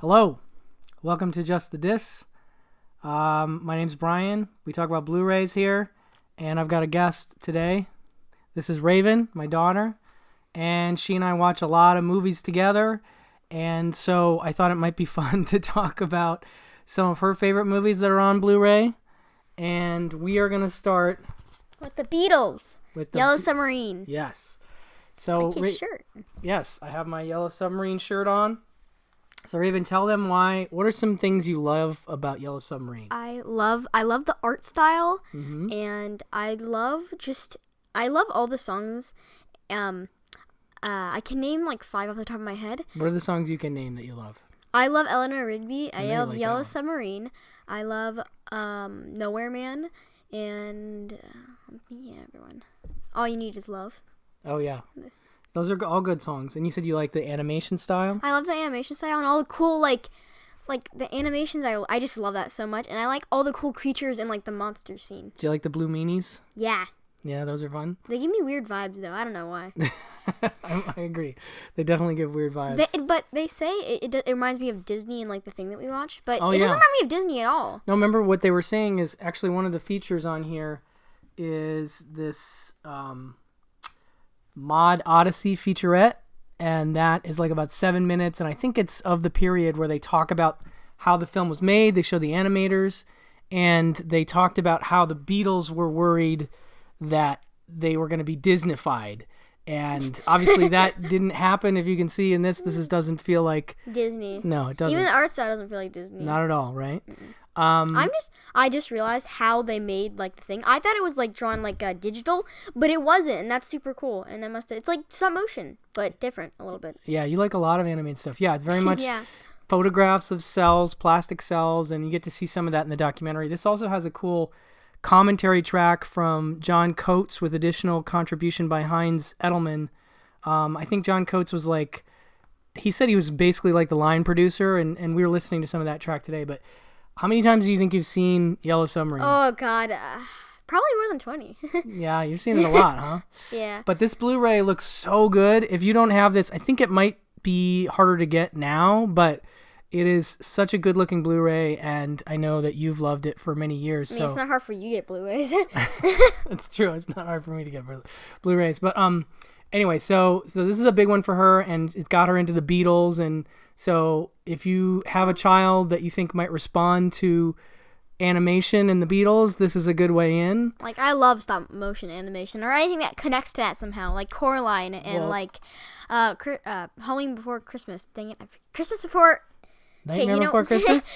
Hello, welcome to Just the Dis. My name's Brian. We talk about Blu-rays here, and I've got a guest today. This is Raven, my daughter, and she and I watch a lot of movies together, and so I thought it might be fun to talk about some of her favorite movies that are on Blu-ray, and we are going to start with the Beatles. With the Yellow Submarine. Yes. So like his shirt. Yes, I have my Yellow Submarine shirt on. So Raven, tell them what are some things you love about Yellow Submarine? I love the art style, and I love all the songs. I can name like 5 off the top of my head. What are the songs you can name that you love? I love Eleanor Rigby. I love like Yellow Submarine. I love Nowhere Man, and I'm thinking of everyone. All You Need Is Love. Oh yeah. Those are all good songs. And you said you like the animation style? I love the animation style and all the cool, like the animations. I just love that so much. And I like all the cool creatures and, like, the monster scene. Do you like the blue meanies? Yeah. Yeah, those are fun. They give me weird vibes, though. I don't know why. I agree. They definitely give weird vibes. But they say it reminds me of Disney and, like, the thing that we watch. But it doesn't remind me of Disney at all. No, remember what they were saying is actually one of the features on here is this... Mod Odyssey featurette, and that is like about 7 minutes, and I think it's of the period where they talk about how the film was made. They show the animators, and they talked about how the Beatles were worried that they were going to be Disneyfied, and obviously that didn't happen. If you can see in this doesn't feel like Disney. No, it doesn't. Even the art style doesn't feel like Disney. Not at all, right? I just realized how they made, like, the thing. I thought it was, like, drawn like digital, but it wasn't, and that's super cool. And it's like stop motion, but different a little bit. Yeah, you like a lot of animated stuff. Yeah, it's very much photographs of cells, plastic cells, and you get to see some of that in the documentary. This also has a cool commentary track from John Coates with additional contribution by Heinz Edelman. I think John Coates was like, he said he was basically like the line producer, and we were listening to some of that track today, but how many times do you think you've seen Yellow Submarine? Oh, God. Probably more than 20. Yeah, you've seen it a lot, huh? Yeah. But this Blu-ray looks so good. If you don't have this, I think it might be harder to get now, but it is such a good-looking Blu-ray, and I know that you've loved it for many years. I mean, it's not hard for you to get Blu-rays. It's true. It's not hard for me to get Blu-rays. But anyway, so this is a big one for her, and it got her into the Beatles, and so if you have a child that you think might respond to animation and the Beatles, this is a good way in. Like, I love stop motion animation or anything that connects to that somehow, like Coraline and Halloween Before Christmas. Dang it, Christmas Before. Nightmare Before Christmas?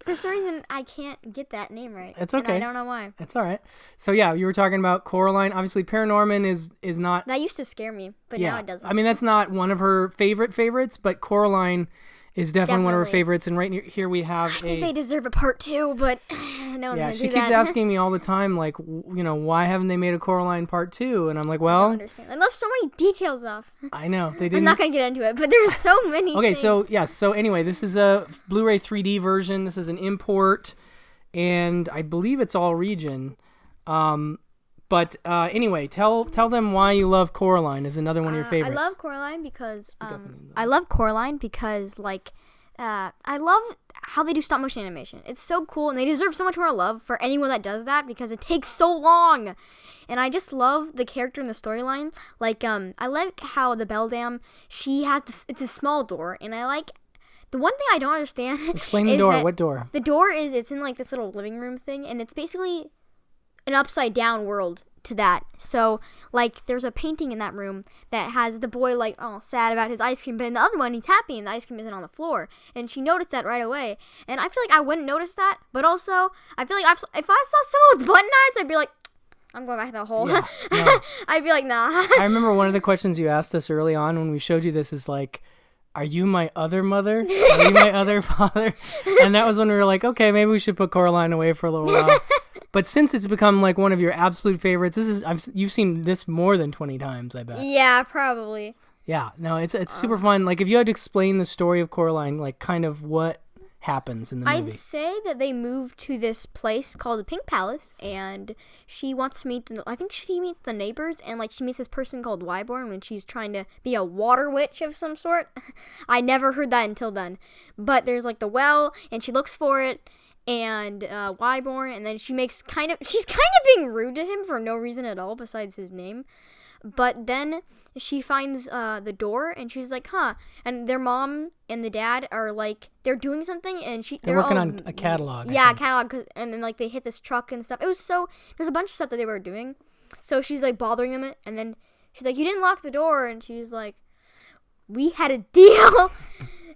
For some reason, I can't get that name right. It's okay. And I don't know why. It's all right. So, yeah, you were talking about Coraline. Obviously, Paranorman is not... That used to scare me, but now it doesn't. I mean, that's not one of her favorites, but Coraline is definitely one of her favorites. And here we have I think they deserve a part 2, but no one's going to do that. She keeps asking me all the time, like, why haven't they made a Coraline part 2? And I'm like, well... I don't understand. I left so many details off. I know. They didn't... I'm not going to get into it, but there's so many things. So anyway, this is a Blu-ray 3D version. This is an import, and I believe it's all region. But anyway, tell them why you love Coraline is another one of your favorites. I love Coraline because like I love how they do stop motion animation. It's so cool, and they deserve so much more love for anyone that does that because it takes so long. And I just love the character and the storyline. Like I like how the Beldam, she has this, it's a small door, and I like the one thing I don't understand. Explain the door. What door? The door it's in like this little living room thing, and it's basically an upside down world to that. So like there's a painting in that room that has the boy like sad about his ice cream, but in the other one he's happy and the ice cream isn't on the floor, and she noticed that right away. And I feel like I wouldn't notice that, but also I feel like if I saw someone with button eyes, I'd be like, I'm going back to that hole. Yeah, no. I'd be like, nah. I remember one of the questions you asked us early on when we showed you this is like, are you my other mother? Are you my other father? And that was when we were like, okay, maybe we should put Coraline away for a little while. But since it's become like one of your absolute favorites, you've seen this more than 20 times, I bet. Yeah, probably. Yeah, no, it's super fun. Like if you had to explain the story of Coraline, like kind of what happens in the movie? I'd say that they moved to this place called the Pink Palace, and she wants to meet, I think she meets the neighbors, and like she meets this person called Wyborn when she's trying to be a water witch of some sort. I never heard that until then. But there's like the well, and she looks for it, and Wyborn, and then she's kind of being rude to him for no reason at all besides his name. But then she finds the door, and she's like, huh. And their mom and the dad are like, they're doing something, and they're working on a catalog. Yeah, a catalog, and then like they hit this truck and stuff. There's a bunch of stuff that they were doing. So she's like bothering them, and then she's like, you didn't lock the door, and she's like, we had a deal.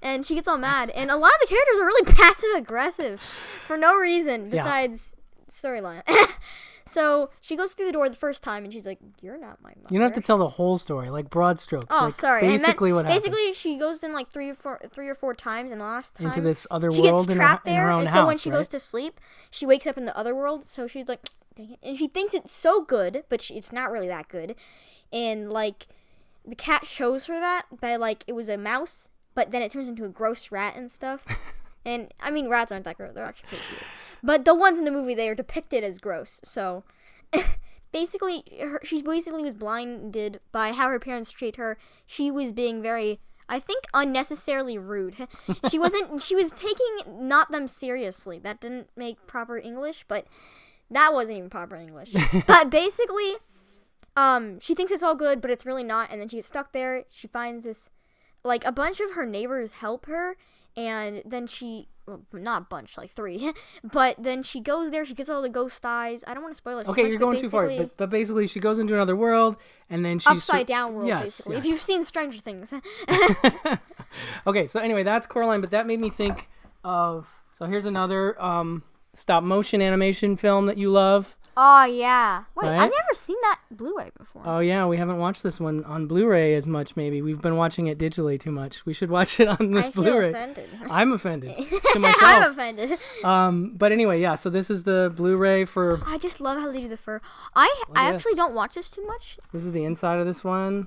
And she gets all mad. And a lot of the characters are really passive aggressive for no reason besides storyline. So she goes through the door the first time, and she's like, "You're not my mother." You don't have to tell the whole story, like broad strokes. Oh, like sorry. Basically, what happens? Basically, she goes in like three or four times, and the last time into this other she world gets trapped in her own and house. so when she right? goes to sleep, she wakes up in the other world. So she's like, "Dang it!" And she thinks it's so good, but it's not really that good. And like, the cat shows her that by like it was a mouse, but then it turns into a gross rat and stuff. And I mean, rats aren't that gross; they're actually pretty cute. But the ones in the movie, they are depicted as gross. So. Basically, she was blinded by how her parents treat her. She was being very, I think, unnecessarily rude. She was taking not them seriously. That didn't make proper English, but that wasn't even proper English. But basically, she thinks it's all good, but it's really not. And then she gets stuck there. She finds this, like, a bunch of her neighbors help her. And then not a bunch, like 3. But then she goes there. She gets all the ghost eyes. I don't want to spoil it. Okay, you're going too far. But basically, she goes into another world, and then she's upside down world. Yes, basically, yes. if you've seen Stranger Things. Okay, so anyway, that's Coraline. But that made me think of. So here's another stop motion animation film that you love. Oh yeah. Wait, right? I've never seen that Blu-ray before. Oh yeah, we haven't watched this one on Blu-ray as much. Maybe we've been watching it digitally too much. We should watch it on this Blu-ray. I feel offended. I'm offended to myself. I'm offended. But anyway, yeah. So this is the Blu-ray for. I just love how they do the fur. I actually don't watch this too much. This is the inside of this one,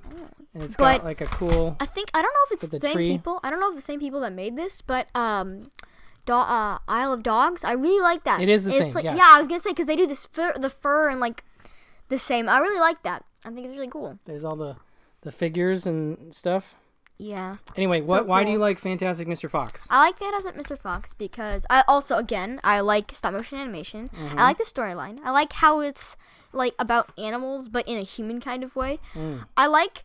and it's got like a cool. I don't know if it's the same tree. people. I don't know if the same people that made this, but Isle of Dogs. I really like that. It is the same. Like, yes. Yeah, I was gonna say because they do the fur and like the same. I really like that. I think it's really cool. There's all the figures and stuff. Yeah. Anyway, So why do cool. you like Fantastic Mr. Fox? I like Fantastic Mr. Fox because I like stop motion animation. Mm-hmm. I like the storyline. I like how it's like about animals but in a human kind of way. I like.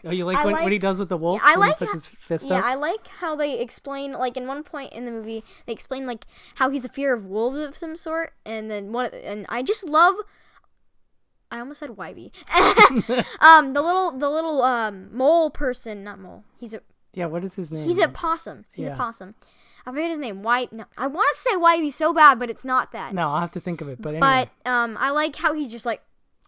Oh, you like when he does with the wolf? I when like he puts his fist Yeah, up? I like how they explain, like, in one point in the movie, they explain, like, how he's a fear of wolves of some sort, and then and I just love, I almost said Wybie. the little mole person, not mole, Yeah, what is his name? He's a possum. He's a possum. I forget his name. No, I want to say Wybie so bad, but it's not that. No, I'll have to think of it, but anyway. But, I like how he's just, like,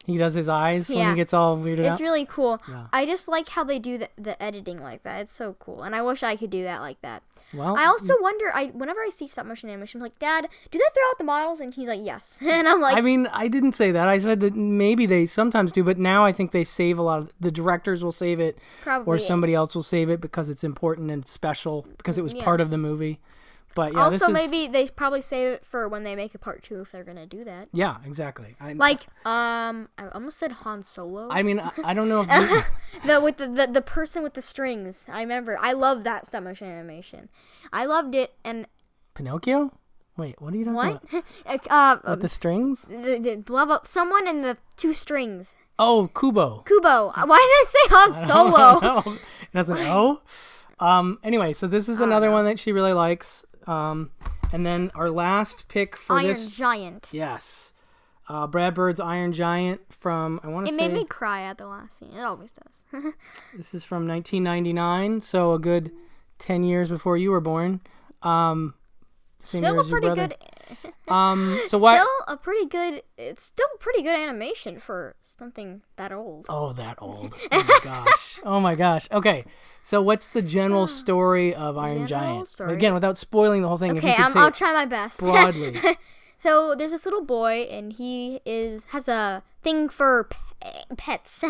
he does his eyes when he gets all weirded out. It's really cool. Yeah. I just like how they do the editing like that. It's so cool. And I wish I could do that like that. Well, I also wonder, whenever I see stop motion animation, I'm like, Dad, do they throw out the models? And he's like, yes. And I'm like... I mean, I didn't say that. I said that maybe they sometimes do, but now I think they save a lot of... The directors will save it. Probably. Or somebody else will save it because it's important and special, because it was part of the movie. But yeah, also, maybe they probably save it for when they make a part 2 if they're gonna do that. Yeah, exactly. I almost said Han Solo. I mean, I don't know if the person with the strings. I remember. I love that stop motion animation. I loved it. And Pinocchio? Wait, what are you talking what? about? With the strings? The blah blah. Someone in the 2 strings. Oh, Kubo. Why did I say Han Solo? It has an O. Anyway, so this is another one that she really likes. And then our last pick for Iron this... Giant. Yes. Brad Bird's Iron Giant from, I want to say... It made me cry at the last scene. It always does. This is from 1999, so a good 10 years before you were born. Still a pretty good... So what? It's still pretty good animation for something that old. Oh, that old. Oh my gosh. Oh my gosh. Okay. So what's the general story of Iron Giant? Story? Again, without spoiling the whole thing. Okay, I'll try my best. Broadly. So there's this little boy, and he has a thing for pets.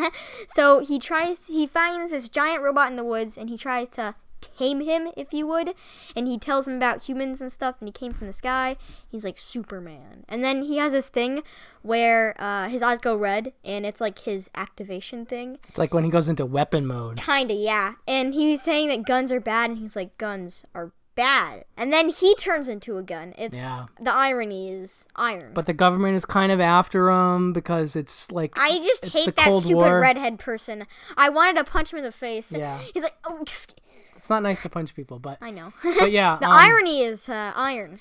So he finds this giant robot in the woods, and he tries to tame him, if you would. And he tells him about humans and stuff, and he came from the sky. He's like Superman. And then he has this thing where his eyes go red, and it's like his activation thing. It's like when he goes into weapon mode. Kinda, yeah. And he's saying that guns are bad, and he's like, guns are bad. And then he turns into a gun. The irony is iron. But the government is kind of after him because it's like I just hate that stupid redhead person. I wanted to punch him in the face. Yeah. He's like, oh. It's not nice to punch people, but I know. But yeah, the irony is iron.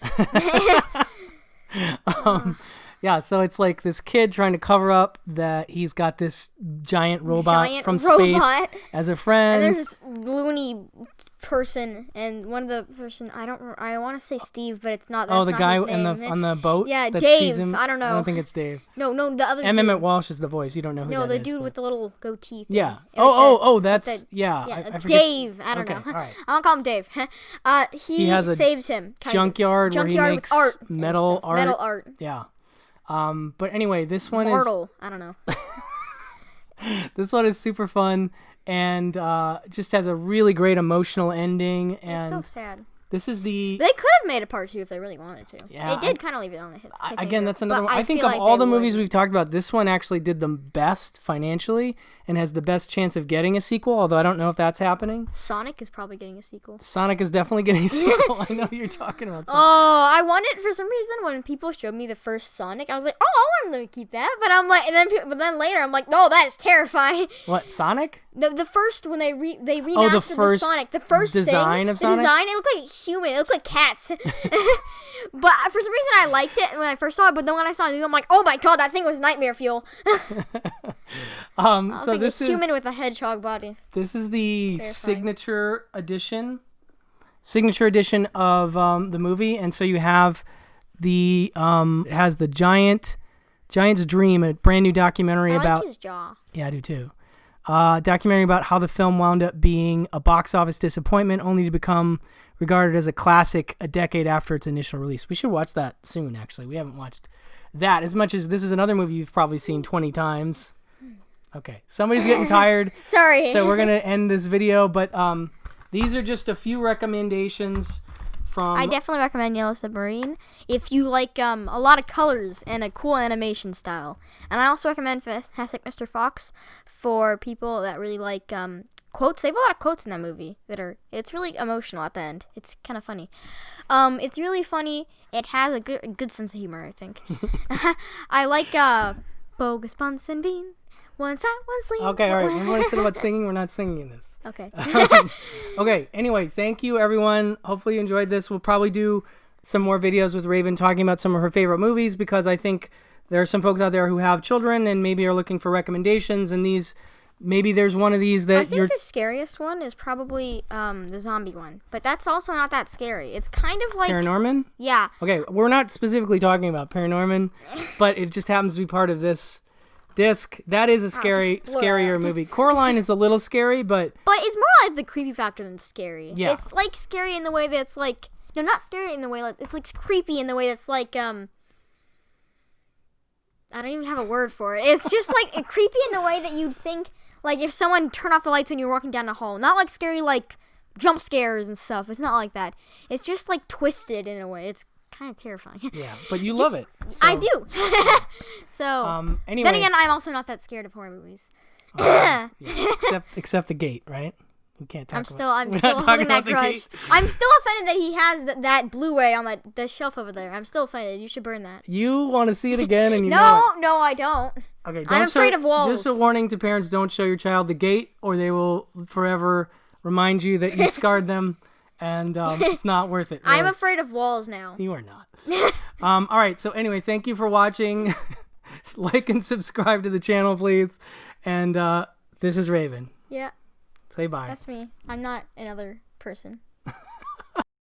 Yeah, so it's like this kid trying to cover up that he's got this giant robot from space as a friend. And there's this loony person, and one of the person I want to say Steve, but it's not. That's the not guy his name. on the boat. Yeah, that Dave. Sees him. I don't know. I don't think it's Dave. No, the other. Emmett Walsh is the voice. You don't know who that is. No, the dude with the little goatee. Thing. Yeah. That's yeah. I forget. Dave. I don't know. All right. I don't call him Dave. He has saves him. Junkyard where he makes with art metal art. Metal art. Yeah. But anyway, this one Mortal. I don't know. This one is super fun and just has a really great emotional ending. And it's so sad. This is They could have made a part 2 if they really wanted to. Yeah, they did kind of leave it on the hit. Again, that's another one. I think of all the movies we've talked about, this one actually did the best financially and has the best chance of getting a sequel, although I don't know if that's happening. Sonic is probably getting a sequel. Sonic is definitely getting a sequel. I know you're talking about Sonic. Oh, I wanted, for some reason, when people showed me the first Sonic, I was like, oh, I want them to keep that. But I'm like, but then later, I'm like, no, that is terrifying. What, Sonic? The first, when they remastered the Sonic, the first design thing, of Sonic? The design, it looked like human, it looked like cats. But for some reason I liked it when I first saw it, but then when I saw it, I'm like, oh my god, that thing was nightmare fuel. So this is human with a hedgehog body. This is the signature edition of the movie, and so you have it has the Giant's Dream, a brand new documentary about. I like his jaw. Yeah, I do too. Documentary about how the film wound up being a box office disappointment, only to become regarded as a classic a decade after its initial release. We should watch that soon, actually. We haven't watched that as much as this is another movie you've probably seen 20 times. Okay, somebody's getting tired. Sorry. So we're going to end this video, but these are just a few recommendations from... I definitely recommend Yellow Submarine if you like a lot of colors and a cool animation style. And I also recommend Fantastic Mr. Fox for people that really like quotes. They have a lot of quotes in that movie it's really emotional at the end. It's kind of funny. It's really funny. It has a good sense of humor, I think. I like Bogus Bunsen Bean. One fat, one sleep. Okay, all right. When I said about singing, we're not singing in this. Okay. Okay, anyway, thank you, everyone. Hopefully you enjoyed this. We'll probably do some more videos with Raven talking about some of her favorite movies because I think there are some folks out there who have children and maybe are looking for recommendations, and maybe there's one of these that I think the scariest one is probably the zombie one, but that's also not that scary. It's kind of like... Paranorman? Yeah. Okay, we're not specifically talking about Paranorman, but it just happens to be part of this disc. That is a scarier movie. Coraline is a little scary, but it's more like the creepy factor than scary. Yeah. It's like scary in the way that's like not scary in the way it's like creepy in the way that's like I don't even have a word for it. It's just like creepy in the way that you'd think like if someone turned off the lights when you're walking down the hall. Not like scary like jump scares and stuff. It's not like that. It's just like twisted in a way. It's kind of terrifying. Yeah, but you love it. So. I do. So anyway, then again, I'm also not that scared of horror movies. Yeah. Except the gate, right? We can't talk. I'm still holding that grudge. I'm still offended that he has that Blu-ray on the shelf over there. I'm still offended. You should burn that. You want to see it again, and you no, I don't. Okay, I'm afraid of walls. Just a warning to parents: don't show your child the gate, or they will forever remind you that you scarred them. And it's not worth it. Really. I'm afraid of walls now. You are not. All right. So anyway, thank you for watching. Like and subscribe to the channel, please. And this is Raven. Yeah. Say bye. That's me. I'm not another person.